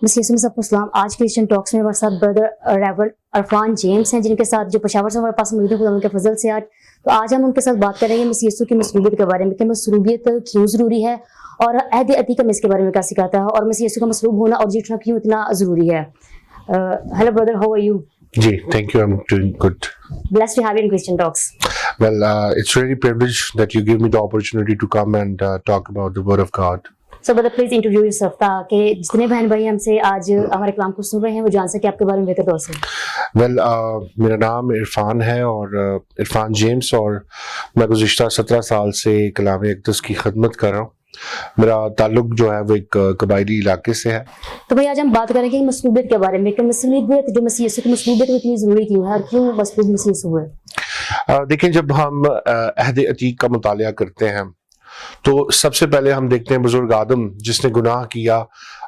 مسیح یسوع مسیح کو سلام. آج کے کرسچن ٹاکس میں ہمارے ساتھ بردر ریورنڈ عرفان جیمس ہیں، جن کے ساتھ جو پشاور سے ہمارے پاس موجود ہیں خدا ان کے فضل سے. آج ہم ان کے ساتھ بات کر رہے ہیں مسیح یسوع کی مصلوبیت کے بارے میں کہ مصلوبیت کیوں ضروری ہے اور عہد عتیق میں اس کے بارے میں کیا سکھاتا ہے، اور مسیح یسوع کا مصلوب ہونا اور جیتنا کیوں اتنا ضروری ہے. Hello brother, how are you? Ji, thank you. I'm doing good. Blessed to have you in Christian Talks. Well, it's really privileged that you give me the opportunity to come and talk about the Word of God. So brother, please introduce yourself تاکہ جتنے بہن بھائی ہم سے آج ہمارے کلام کو سن رہے ہیں وہ جان سکے آپ کے بارے میں بہتر طور سے. Well, میرا نام عرفان ہے اور عرفان جیمس، اور میں گزشتہ 17 سال سے کلام اقدس کی خدمت کر رہا ہوں. میرا تعلق جو ہے وہ ایک قبائلی علاقے سے ہے. تو بھائی آج ہم بات کریں گے مصلوبیت کے بارے میں کہ مصلوبیت جو مسیح یسوع کی مصلوبیت وہ اتنی ضروری کیوں ہے اور کیوں مصلوب مسیح یسوع ہے. دیکھیں، جب ہم عہد عتیق کا مطالعہ کرتے ہیں تو سب سے پہلے ہم دیکھتے ہیں بزرگ آدم جس نے گناہ کیا،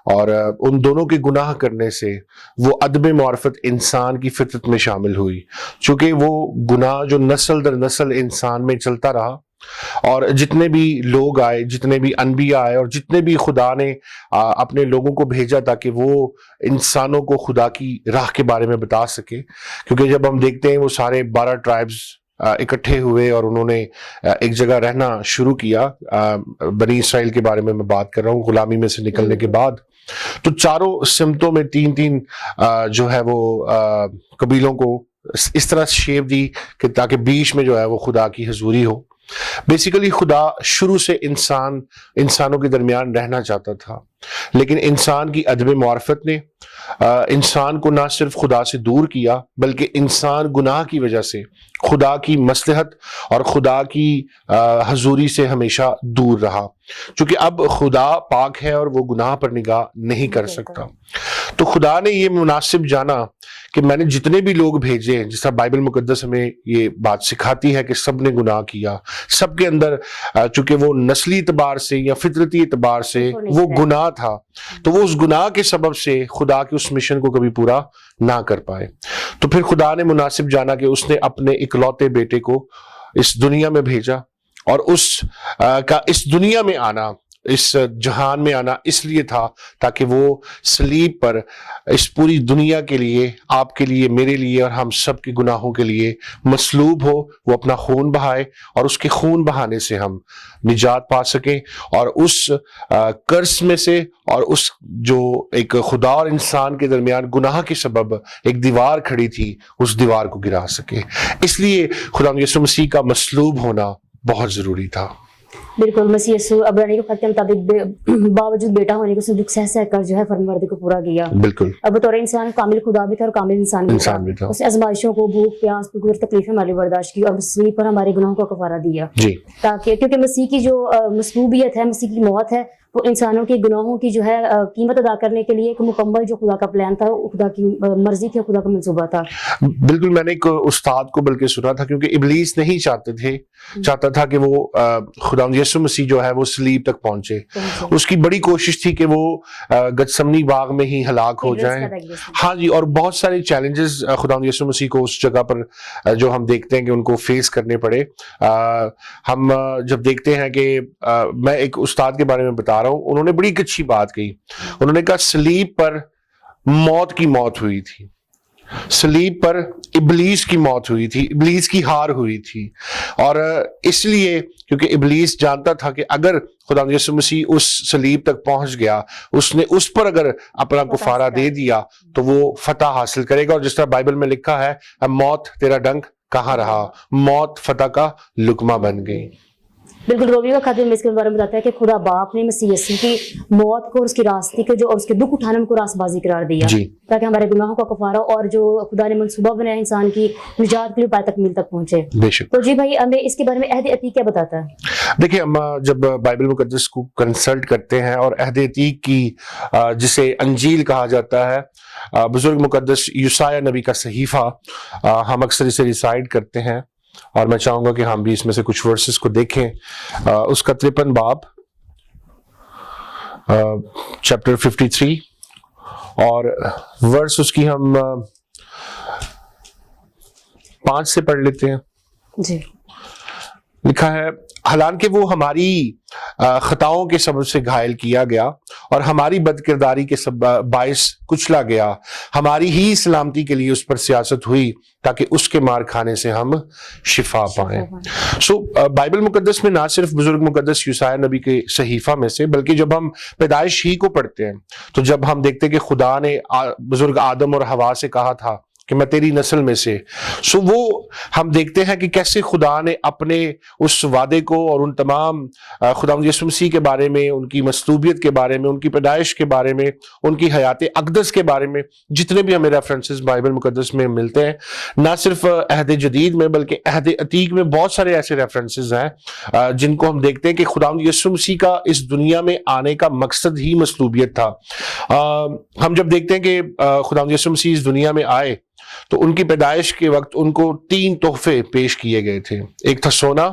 اور ان دونوں کے گناہ کرنے سے وہ عدم معرفت انسان کی فطرت میں شامل ہوئی. چونکہ وہ گناہ جو نسل در نسل انسان میں چلتا رہا، اور جتنے بھی لوگ آئے، جتنے بھی انبیاء آئے، اور جتنے بھی خدا نے اپنے لوگوں کو بھیجا تاکہ وہ انسانوں کو خدا کی راہ کے بارے میں بتا سکے. کیونکہ جب ہم دیکھتے ہیں وہ سارے 12 ٹرائبز اکٹھے ہوئے اور انہوں نے ایک جگہ رہنا شروع کیا. بنی اسرائیل کے بارے میں بات کر رہا ہوں، غلامی میں سے نکلنے کے بعد. تو چاروں سمتوں میں تین جو ہے وہ قبیلوں کو اس طرح شیپ دی کہ تاکہ بیچ میں جو ہے وہ خدا کی حضوری ہو. بیسیکلی خدا شروع سے انسانوں کے درمیان رہنا چاہتا تھا، لیکن انسان کی عدم معرفت نے انسان کو نہ صرف خدا سے دور کیا، بلکہ انسان گناہ کی وجہ سے خدا کی مصلحت اور خدا کی حضوری سے ہمیشہ دور رہا. چونکہ اب خدا پاک ہے اور وہ گناہ پر نگاہ نہیں کر سکتا. تو خدا نے یہ مناسب جانا کہ میں نے جتنے بھی لوگ بھیجے ہیں، جس طرح بائبل مقدس ہمیں یہ بات سکھاتی ہے کہ سب نے گناہ کیا، سب کے اندر چونکہ وہ نسلی اعتبار سے یا فطرتی اعتبار سے وہ گناہ تھا، تو وہ اس گناہ کے سبب سے خدا کے اس مشن کو کبھی پورا نہ کر پائے. تو پھر خدا نے مناسب جانا کہ اس نے اپنے اکلوتے بیٹے کو اس دنیا میں بھیجا، اور اس کا اس دنیا میں آنا، اس جہان میں آنا اس لیے تھا تاکہ وہ صلیب پر اس پوری دنیا کے لیے، آپ کے لیے، میرے لیے اور ہم سب کے گناہوں کے لیے مصلوب ہو. وہ اپنا خون بہائے اور اس کے خون بہانے سے ہم نجات پا سکیں، اور اس کرس میں سے، اور اس جو ایک خدا اور انسان کے درمیان گناہ کے سبب ایک دیوار کھڑی تھی، اس دیوار کو گرا سکے. اس لیے خدا یسوع مسیح کا مصلوب ہونا بہت ضروری تھا. بالکل. مسیح یسوع عبرانی کے خط کے مطابق باوجود بیٹا ہونے کے اس نے دکھ سہ کر جو ہے فرمانبردی کو پورا کیا. بالکل. اب بطور انسان کامل خدا بھی تھا اور کامل انسان بھی تھا. اس نے آزمائشوں کو، بھوک پیاس تکلیفیں ہمارے برداشت کی، اور مسیح پر ہمارے گناہوں کا کفارہ دیا. جی. تاکہ کیونکہ مسیح کی جو مصلوبیت ہے، مسیح کی موت ہے، وہ انسانوں کے گناہوں کی جو ہے قیمت ادا کرنے کے لیے ایک مکمل جو خدا کا پلان تھا، خدا کی مرضی تھی، خدا کا منصوبہ تھا. بالکل. میں نے ایک استاد کو بلکہ سنا تھا، کیونکہ ابلیس نہیں چاہتا تھا کہ وہ خدا یسوع مسیح جو ہے وہ صلیب تک پہنچے. اس کی بڑی کوشش تھی کہ وہ گتسمنی باغ میں ہی ہلاک ہو جائیں. ہاں جی. اور بہت سارے چیلنجز خدا یسوع مسیح کو اس جگہ پر جو ہم دیکھتے ہیں کہ ان کو فیس کرنے پڑے. ہم جب دیکھتے ہیں کہ میں ایک استاد کے بارے میں بتا رہا ہوں، انہوں نے بڑی اچھی بات کہی. انہوں نے کہا صلیب پر موت کی موت ہوئی تھی، صلیب پر ابلیس کی موت ہوئی تھی، ابلیس کی ہار ہوئی تھی. اور اس لیے کیونکہ ابلیس جانتا تھا کہ اگر خدا یسوع مسیح اس صلیب تک پہنچ گیا، اس نے اس پر اگر اپنا کفارہ دے دیا تو وہ فتح حاصل کرے گا. اور جس طرح بائبل میں لکھا ہے، موت تیرا ڈنک کہاں رہا، موت فتح کا لقمہ بن گئی. بالکل. رومیو کا خط میں اس کے بارے میں بتاتا ہے کہ خدا باپ نے مسیح یسوع کی موت کو اور اس کی راستے کے جو اور اس کے دکھ اٹھانے کو راست بازی قرار دیا، تاکہ ہمارے گناہوں کا کفارہ اور جو خدا نے منصوبہ بنایا انسان کی نجات کے لیے پائے تکمیل تک پہنچے. تو جی بھائی ہمیں اس کے بارے میں عہد عتیق کیا بتاتا ہے؟ دیکھیں، ہم جب بائبل مقدس کو کنسلٹ کرتے ہیں اور عہد عتیق کی جسے انجیل کہا جاتا ہے، بزرگ مقدس یسایہ نبی کا صحیفہ ہم اکثر اسے ریسائٹ کرتے ہیں، اور میں چاہوں گا کہ ہم بھی اس میں سے کچھ ورسز کو دیکھیں. اس کا 53 باب چیپٹر 53 اور ورس اس کی ہم 5 سے پڑھ لیتے ہیں. جی. لکھا ہے، حالانکہ وہ ہماری خطاؤں کے سبب سے گھائل کیا گیا اور ہماری بد کرداری کے باعث کچلا گیا، ہماری ہی سلامتی کے لیے اس پر سیاست ہوئی تاکہ اس کے مار کھانے سے ہم شفا پائیں۔ بائبل مقدس میں نہ صرف بزرگ مقدس یوسیہ نبی کے صحیفہ میں سے، بلکہ جب ہم پیدائش ہی کو پڑھتے ہیں تو جب ہم دیکھتے ہیں کہ خدا نے بزرگ آدم اور حوا سے کہا تھا کہ میں تیری نسل میں سے، وہ ہم دیکھتے ہیں کہ کیسے خدا نے اپنے اس وعدے کو اور ان تمام خداوند یسوع مسیح کے بارے میں، ان کی مصلوبیت کے بارے میں، ان کی پیدائش کے بارے میں، ان کی حیات اقدس کے بارے میں جتنے بھی ہمیں ریفرنسز بائبل مقدس میں ملتے ہیں، نہ صرف عہد جدید میں بلکہ عہد عتیق میں بہت سارے ایسے ریفرنسز ہیں جن کو ہم دیکھتے ہیں کہ خداوند یسوع مسیح کا اس دنیا میں آنے کا مقصد ہی مصلوبیت تھا۔ ہم جب دیکھتے ہیں کہ خداوند یسوع مسیح اس دنیا میں آئے تو ان کی پیدائش کے وقت ان کو 3 تحفے پیش کیے گئے تھے، ایک تھا سونا،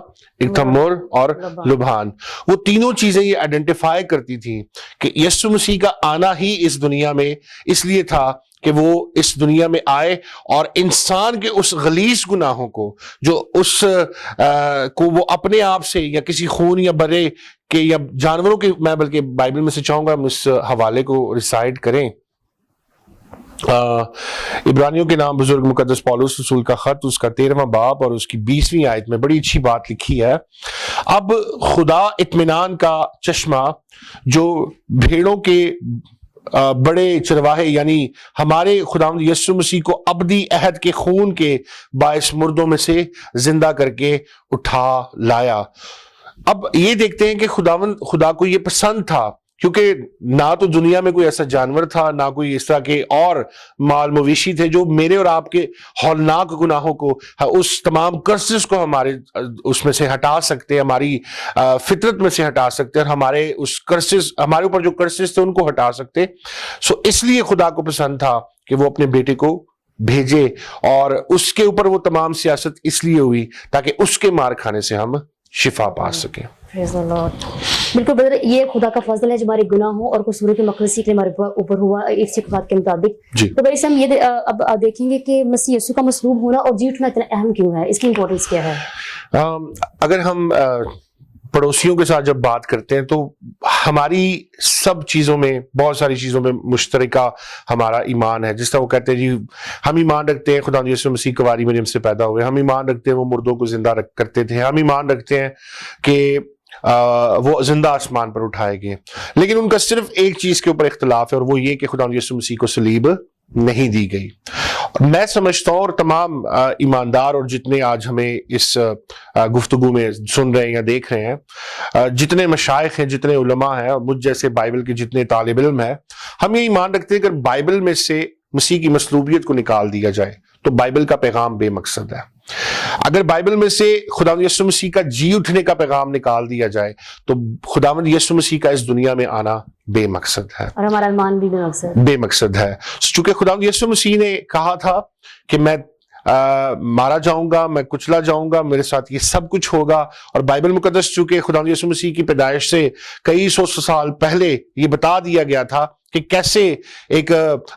ایک تھا مر اور لبھان۔ وہ تینوں چیزیں یہ آئیڈینٹیفائی کرتی تھیں کہ یسوع مسیح کا آنا ہی اس دنیا میں اس لیے تھا کہ وہ اس دنیا میں آئے اور انسان کے اس غلیظ گناہوں کو جو اس کو وہ اپنے آپ سے یا کسی خون یا برے کے یا جانوروں کے، میں بلکہ بائبل میں سے چاہوں گا ہم اس حوالے کو ریسائٹ کریں۔ عبرانیوں کے نام بزرگ مقدس پولس رسول کا خط، اس کا 13واں باب اور اس کی 20ویں آیت میں بڑی اچھی بات لکھی ہے۔ اب خدا اطمینان کا چشمہ جو بھیڑوں کے بڑے چرواہے یعنی ہمارے خداوند یسوع مسیح کو ابدی عہد کے خون کے باعث مردوں میں سے زندہ کر کے اٹھا لایا۔ اب یہ دیکھتے ہیں کہ خدا کو یہ پسند تھا، کیونکہ نہ تو دنیا میں کوئی ایسا جانور تھا، نہ کوئی اس طرح کے اور مال مویشی تھے جو میرے اور آپ کے ہولناک گناہوں کو، اس تمام کرسز کو ہمارے اس میں سے ہٹا سکتے، ہماری فطرت میں سے ہٹا سکتے اور ہمارے اس کرسز، ہمارے اوپر جو کرسز تھے ان کو ہٹا سکتے۔ اس لیے خدا کو پسند تھا کہ وہ اپنے بیٹے کو بھیجے، اور اس کے اوپر وہ تمام سیاست اس لیے ہوئی تاکہ اس کے مار کھانے سے ہم شفا پا سکیں۔ بالکل بدر، یہ خدا کا فضل ہے جو ہمارے گناہوں اور قصوروں کی مغفرت کے ہمارے اوپر ہوا ایک صفات کے مطابق۔ تو بھائی ہم یہ اب دیکھیں گے کہ مسیح یسوع کا مصلوب ہونا اور جی اٹھنا اتنا اہم کیوں ہے، اس کی امپورٹنس کیا ہے؟ اگر ہم پڑوسیوں کے ساتھ جب بات کرتے ہیں تو ہماری سب چیزوں میں، بہت ساری چیزوں میں مشترکہ ہمارا ایمان ہے۔ جس طرح وہ کہتے ہیں جی ہم ایمان رکھتے ہیں خدا یسوع مسیح کواری مریم سے پیدا ہوئے، ہم ایمان رکھتے ہیں وہ مردوں کو زندہ کرتے تھے، ہم ایمان رکھتے ہیں کہ وہ زندہ آسمان پر اٹھائے گئے، لیکن ان کا صرف ایک چیز کے اوپر اختلاف ہے اور وہ یہ کہ خدا یسوع مسیح کو صلیب نہیں دی گئی۔ میں سمجھتا ہوں، اور تمام ایماندار اور جتنے آج ہمیں اس گفتگو میں سن رہے ہیں یا دیکھ رہے ہیں، جتنے مشائخ ہیں، جتنے علماء ہیں اور مجھ جیسے بائبل کے جتنے طالب علم ہیں، ہم یہ ایمان رکھتے ہیں کہ اگر بائبل میں سے مسیح کی مصلوبیت کو نکال دیا جائے تو بائبل کا پیغام بے مقصد ہے۔ اگر بائبل میں سے خداوند یسوع مسیح کا جی اٹھنے کا پیغام نکال دیا جائے تو خداوند یسوع مسیح کا اس دنیا میں آنا بے مقصد ہے، اور ہمارا ایمان بھی بے مقصد ہے۔ چونکہ خداوند یسوع مسیح نے کہا تھا کہ میں مارا جاؤں گا، میں کچلا جاؤں گا، میرے ساتھ یہ سب کچھ ہوگا، اور بائبل مقدس چونکہ خداوند یسوع مسیح کی پیدائش سے کئی سو سال پہلے یہ بتا دیا گیا تھا کہ کیسے ایک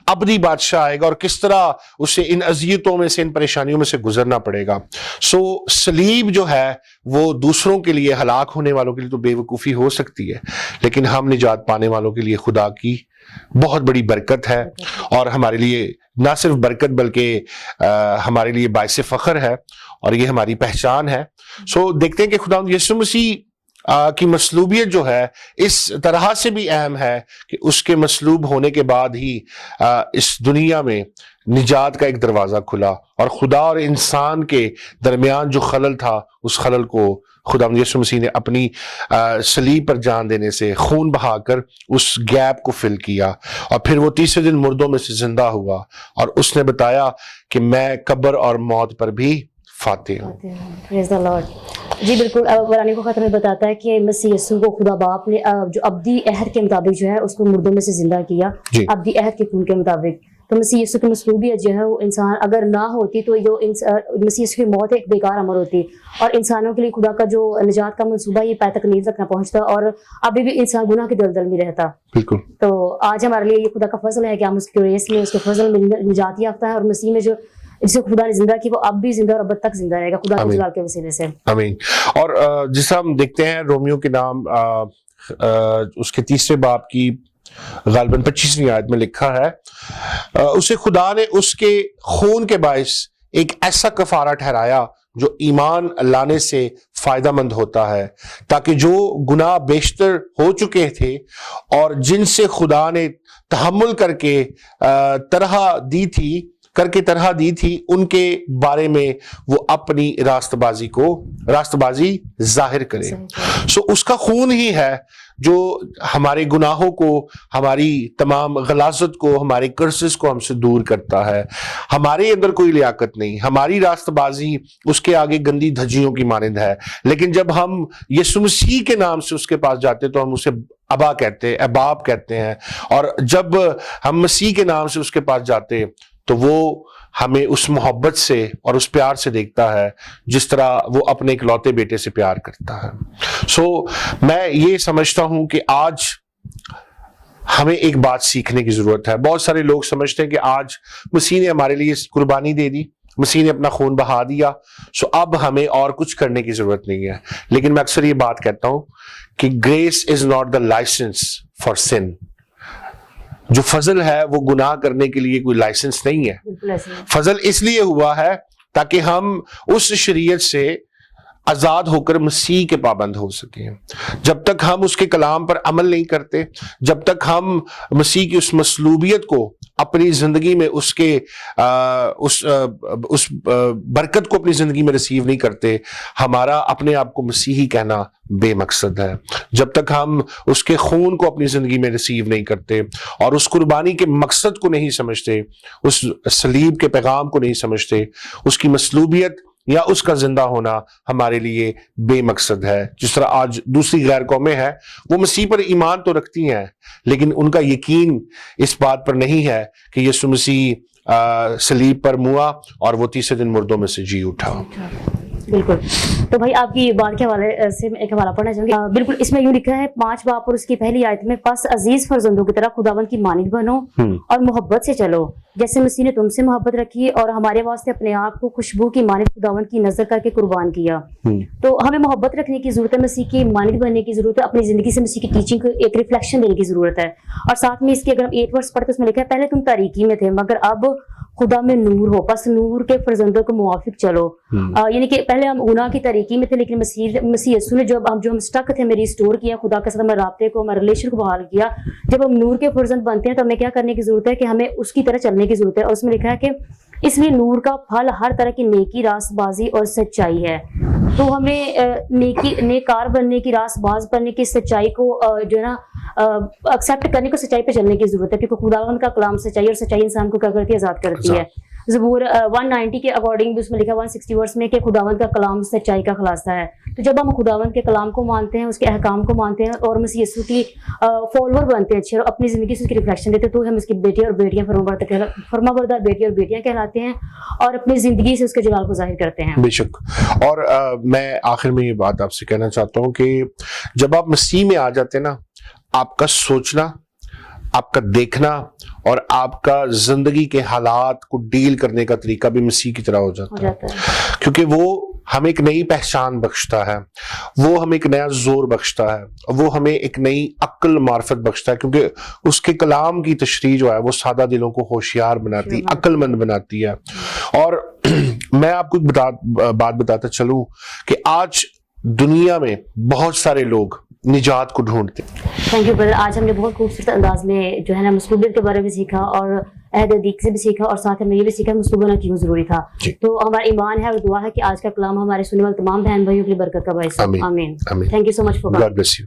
ابدی بادشاہ آئے گا اور کس طرح اسے ان اذیتوں میں سے، ان پریشانیوں میں سے گزرنا پڑے گا۔ صلیب جو ہے وہ دوسروں کے لیے، ہلاک ہونے والوں کے لیے تو بے وقوفی ہو سکتی ہے، لیکن ہم نجات پانے والوں کے لیے خدا کی بہت بڑی برکت ہے، اور ہمارے لیے نہ صرف برکت بلکہ ہمارے لیے باعث فخر ہے، اور یہ ہماری پہچان ہے۔ دیکھتے ہیں کہ خداوند یسوع مسیح کی مصلوبیت جو ہے اس طرح سے بھی اہم ہے کہ اس کے مصلوب ہونے کے بعد ہی اس دنیا میں نجات کا ایک دروازہ کھلا، اور خدا اور انسان کے درمیان جو خلل تھا اس خلل کو خداوند یسوع مسیح نے اپنی صلیب پر جان دینے سے، خون بہا کر اس گیپ کو فل کیا، اور پھر وہ تیسرے دن مردوں میں سے زندہ ہوا، اور اس نے بتایا کہ میں قبر اور موت پر بھی فاتح ہوں۔ پریز دی لارڈ۔ جی بالکل، قرآن کو خاتمہ بتاتا ہے کہ مسیح یسوع کو خدا باپ نے جو ابدی عہد کے مطابق جو ہے اس کو مردوں میں سے زندہ کیا، ابدی عہد کے خون کے مطابق۔ تو مسیح یسوع کی مصلوبیت جو ہے وہ انسان اگر نہ ہوتی تو جو مسیح یسوع کی موت ایک بیکار عمل ہوتی، اور انسانوں کے لیے خدا کا جو نجات کا منصوبہ یہ پائے تک نہیں تک نہ پہنچتا، اور ابھی بھی انسان گناہ کے دلدل میں رہتا۔ بالکل۔ تو آج ہمارے لیے یہ خدا کا فضل ہے کہ ہم اس کے ریس میں، اس کے فضل میں نجات یافتہ ہے، اور مسیح میں جو جسے خدا نے زندہ کی وہ اب بھی زندہ اور اب تک زندہ رہے گا خدا کے جلال کے وسیلے سے۔ آمین۔ اور جیسا ہم دیکھتے ہیں رومیو کے نام اس کے 3 باب کی غالباً 25ویں آیت میں لکھا ہے اسے خدا نے اس کے خون کے باعث ایک ایسا کفارہ ٹھہرایا جو ایمان لانے سے فائدہ مند ہوتا ہے، تاکہ جو گناہ بیشتر ہو چکے تھے اور جن سے خدا نے تحمل کر کے طرح دی تھی ان کے بارے میں وہ اپنی راست بازی ظاہر کرے۔ سو اس کا خون ہی ہے جو ہمارے گناہوں کو، ہماری تمام غلاظت کو، ہمارے کرسز کو ہم سے دور کرتا ہے۔ ہمارے اندر کوئی لیاقت نہیں، ہماری راست بازی اس کے آگے گندی دھجیوں کی مانند ہے، لیکن جب ہم یسوع مسیح کے نام سے اس کے پاس جاتے تو ہم اسے ابا کہتے ہیں، احباب کہتے ہیں، اور جب ہم مسیح کے نام سے اس کے پاس جاتے تو وہ ہمیں اس محبت سے اور اس پیار سے دیکھتا ہے جس طرح وہ اپنے اکلوتے بیٹے سے پیار کرتا ہے۔ سو میں یہ سمجھتا ہوں کہ آج ہمیں ایک بات سیکھنے کی ضرورت ہے۔ بہت سارے لوگ سمجھتے ہیں کہ آج مسیح نے ہمارے لیے قربانی دے دی، مسیح نے اپنا خون بہا دیا، سو اب ہمیں اور کچھ کرنے کی ضرورت نہیں ہے۔ لیکن میں اکثر یہ بات کہتا ہوں کہ grace is not the licence for sin. جو فضل ہے وہ گناہ کرنے کے لیے کوئی لائسنس نہیں ہے۔ فضل اس لیے ہوا ہے تاکہ ہم اس شریعت سے آزاد ہو کر مسیح کے پابند ہو سکیں۔ جب تک ہم اس کے کلام پر عمل نہیں کرتے، جب تک ہم مسیح کی اس مصلوبیت کو اپنی زندگی میں اس برکت کو اپنی زندگی میں ریسیو نہیں کرتے، ہمارا اپنے آپ کو مسیحی کہنا بے مقصد ہے۔ جب تک ہم اس کے خون کو اپنی زندگی میں ریسیو نہیں کرتے اور اس قربانی کے مقصد کو نہیں سمجھتے، اس صلیب کے پیغام کو نہیں سمجھتے، اس کی مصلوبیت یا اس کا زندہ ہونا ہمارے لیے بے مقصد ہے۔ جس طرح آج دوسری غیر قومیں ہیں، وہ مسیح پر ایمان تو رکھتی ہیں لیکن ان کا یقین اس بات پر نہیں ہے کہ یسوع مسیح صلیب پر موا اور وہ تیسرے دن مردوں میں سے جی اٹھا۔ بالکل۔ تو بھائی آپ کی بات کے حوالے سے میں ایک حوالہ پڑھنا چاہوں گی۔ بالکل اس میں یوں لکھا ہے 5 باب اور اس کی پہلی آیت میں، پس عزیز فرزندوں کی طرح خداوند کی مانند بنو اور محبت سے چلو جیسے مسیح نے تم سے محبت رکھی اور ہمارے واسطے اپنے آپ کو خوشبو کی مانند خداوند کی نظر کر کے قربان کیا۔ تو ہمیں محبت رکھنے کی ضرورت ہے، مسیح کی مانند بننے کی ضرورت ہے، اپنی زندگی سے مسیح کی ٹیچنگ کو ایک ریفلیکشن دینے کی ضرورت ہے۔ اور ساتھ میں اس کے اگر ہم 8 ورس پڑھتے اس میں لکھا ہے پہلے تم تاریکی میں تھے مگر اب خدا میں نور ہو، پس نور کے فرزندوں کو موافق چلو۔ یعنی کہ پہلے ہم گناہ کی تاریکی میں تھے لیکن مسیح یسوع نے جو ہم اسٹک تھے ہمیں ریسٹور کیا، خدا کے ساتھ ہمارے رابطے کو، ہمارے ریلیشن کو بحال کیا۔ جب ہم نور کے فرزند بنتے ہیں تو ہمیں کیا کرنے کی ضرورت ہے کہ ہمیں اس کی طرح چلنے کی ضرورت ہے۔ اور اس میں لکھا ہے کہ اس لیے نور کا پھل ہر طرح کی نیکی، راست بازی اور سچائی ہے۔ تو ہمیں نیکار بننے کی، راست باز بننے کی، سچائی کو جو ہے نا ایکسیپٹ کرنے کو، سچائی پہ چلنے کی ضرورت ہے، کیونکہ خداوند کا کلام سچائی، اور سچائی انسان کو کیا کرتی ہے؟ آزاد کرتی ہے۔ زبور 190 کے اکارڈنگ بھی اس میں لکھا 160 ورس میں کہ خداوند کا کلام سچائی کا خلاصہ ہے۔ تو جب ہم خداوند کے کلام کو مانتے ہیں، اس کے احکام کو مانتے ہیں اور مسیح یسوع کی فالوور بنتے ہیں اچھے، اور اپنی زندگی سے اس کی ریفلیکشن دیتے ہیں، تو ہم اس کی بیٹے اور بیٹیاں فرما بردار بیٹے اور بیٹیاں کہلاتے ہیں اور اپنی زندگی سے اس کے جلال کو ظاہر کرتے ہیں۔ بے شک۔ اور میں آخر میں یہ بات آپ سے کہنا چاہتا ہوں کہ جب آپ مسیح میں آ جاتے ہیں نا، آپ کا سوچنا، آپ کا دیکھنا اور آپ کا زندگی کے حالات کو ڈیل کرنے کا طریقہ بھی مسیح کی طرح ہو جاتا ہے، کیونکہ وہ ہمیں ایک نئی پہچان بخشتا ہے، وہ ہمیں ایک نیا زور بخشتا ہے، وہ ہمیں ایک نئی عقل معرفت بخشتا ہے، کیونکہ اس کے کلام کی تشریح جو ہے وہ سادہ دلوں کو ہوشیار بناتی، عقل مند بناتی ہے۔ اور میں آپ کو ایک بات بتاتا چلوں کہ آج دنیا میں بہت سارے لوگ نجات کو ڈھونڈتے۔ تھینک یو برادر، آج ہم نے بہت خوبصورت انداز میں جو ہے نا مصلوبیت کے بارے میں سیکھا اور عہد عتیق سے بھی سیکھا، اور ساتھ ہم نے یہ بھی سیکھا مصلوب ہونا کیوں ضروری تھا۔ تو ہمارا ایمان ہے اور دعا ہے کہ آج کا کلام ہمارے سننے والے تمام بہن بھائیوں کے لیے برکت کا باعث ہو۔ آمین۔ Thank you so much for God bless you.